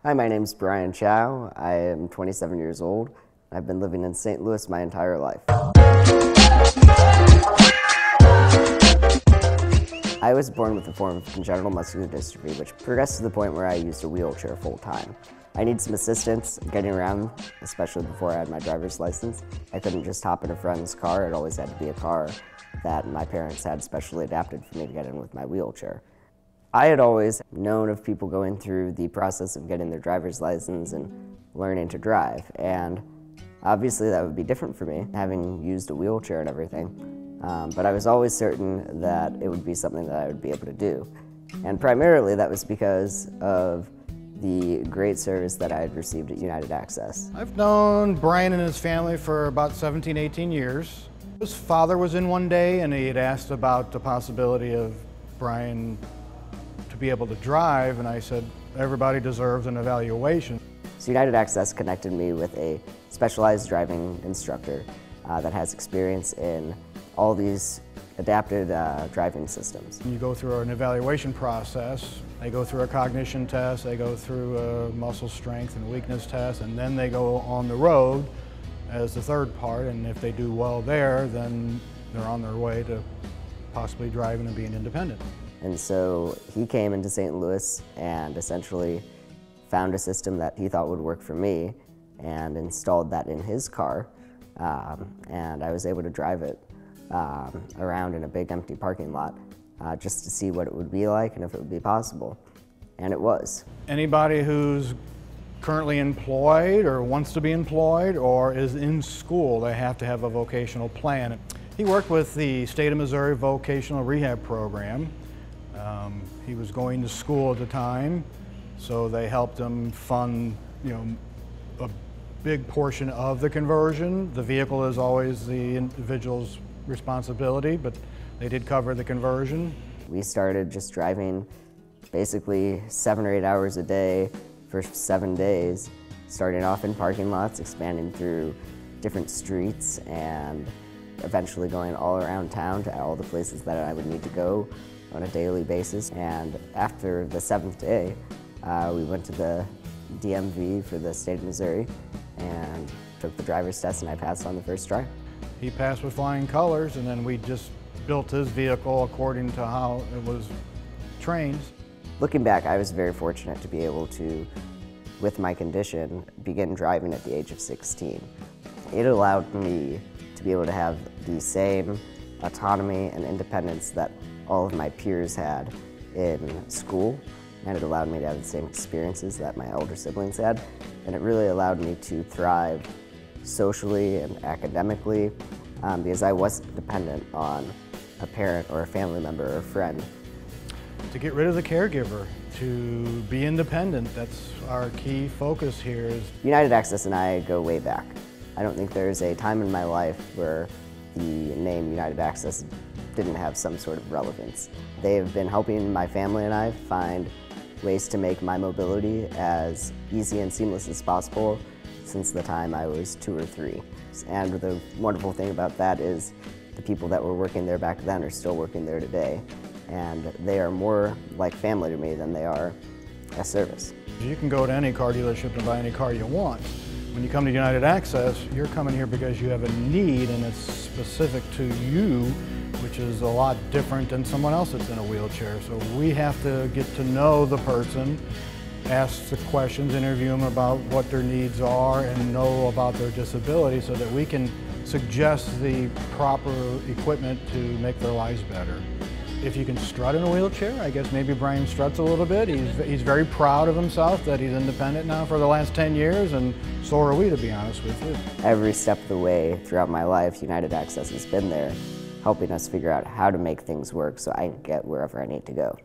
Hi, my name's Brian Chao. I am 27 years old. I've been living in St. Louis my entire life. I was born with a form of congenital muscular dystrophy, which progressed to the point where I used a wheelchair full time. I need some assistance getting around, especially before I had my driver's license. I couldn't just hop in a friend's car. It always had to be a car that my parents had specially adapted for me to get in with my wheelchair. I had always known of people going through the process of getting their driver's license and learning to drive, and obviously that would be different for me, having used a wheelchair and everything. But I was always certain that it would be something that I would be able to do. And primarily that was because of the great service that I had received at United Access. I've known Brian and his family for about 17, 18 years. His father was in one day and he had asked about the possibility of Brian to be able to drive, and I said, everybody deserves an evaluation. So United Access connected me with a specialized driving instructor that has experience in all these adapted driving systems. You go through an evaluation process. They go through a cognition test, they go through a muscle strength and weakness test, and then they go on the road as the third part, and if they do well there, then they're on their way to possibly driving and being independent. And so he came into St. Louis and essentially found a system that he thought would work for me and installed that in his car, and I was able to drive it around in a big empty parking lot just to see what it would be like and if it would be possible, and it was. Anybody who's currently employed or wants to be employed or is in school, they have to have a vocational plan. He worked with the State of Missouri Vocational Rehab Program. He was going to school at the time, so they helped him fund, a big portion of the conversion. The vehicle is always the individual's responsibility, but they did cover the conversion. We started just driving basically 7 or 8 hours a day for 7 days, starting off in parking lots, expanding through different streets, and eventually going all around town to all the places that I would need to go on a daily basis. And after the 7th day, we went to the DMV for the state of Missouri and took the driver's test, and I passed on the first try. He passed with flying colors, and then we just built his vehicle according to how it was trained. Looking back, I was very fortunate to be able to, with my condition, begin driving at the age of 16. It allowed me to be able to have the same autonomy and independence that all of my peers had in school, and it allowed me to have the same experiences that my elder siblings had, and it really allowed me to thrive socially and academically because I wasn't dependent on a parent or a family member or a friend. To get rid of the caregiver, to be independent, that's our key focus here. United Access and I go way back. I don't think there's a time in my life where the name United Access didn't have some sort of relevance. They have been helping my family and I find ways to make my mobility as easy and seamless as possible since the time I was 2 or 3. And the wonderful thing about that is the people that were working there back then are still working there today, and they are more like family to me than they are a service. You can go to any car dealership and buy any car you want. When you come to United Access, you're coming here because you have a need and it's specific to you, which is a lot different than someone else that's in a wheelchair. So we have to get to know the person, ask the questions, interview them about what their needs are, and know about their disability so that we can suggest the proper equipment to make their lives better. If you can strut in a wheelchair, I guess maybe Brian struts a little bit. He's very proud of himself that he's independent now for the last 10 years, and so are we, to be honest with you. Every step of the way throughout my life, United Access has been there, helping us figure out how to make things work so I can get wherever I need to go.